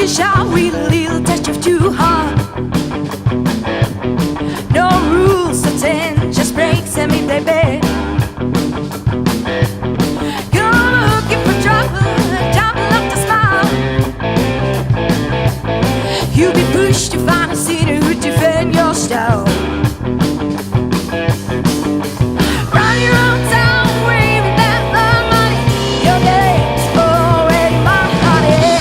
Shall we a little touch of too hard? No rules to 10, just breaks and me, baby. You're looking for trouble, double up to smile. You'll be pushed to find a city who defend your style. Run your own town, waving that love money. Your name's already my honey.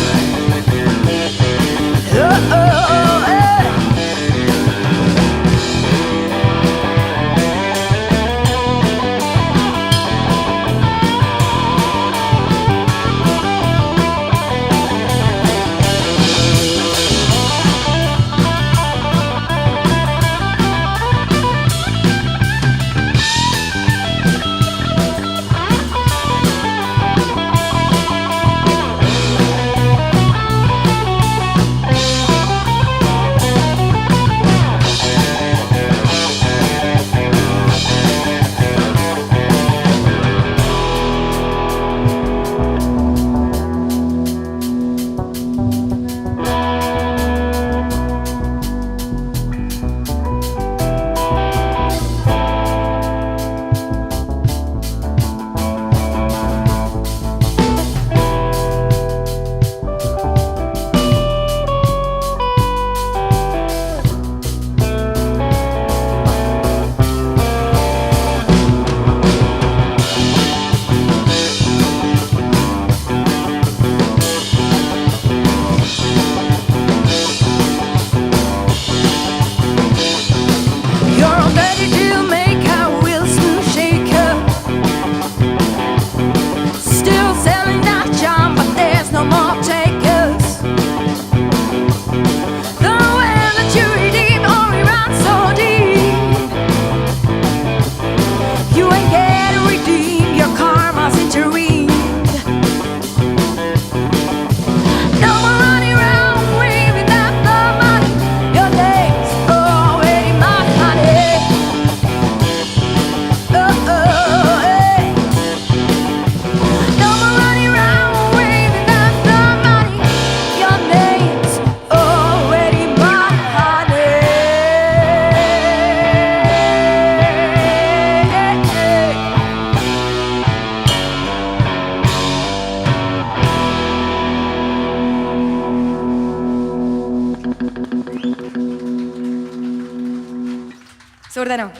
Se ordenó.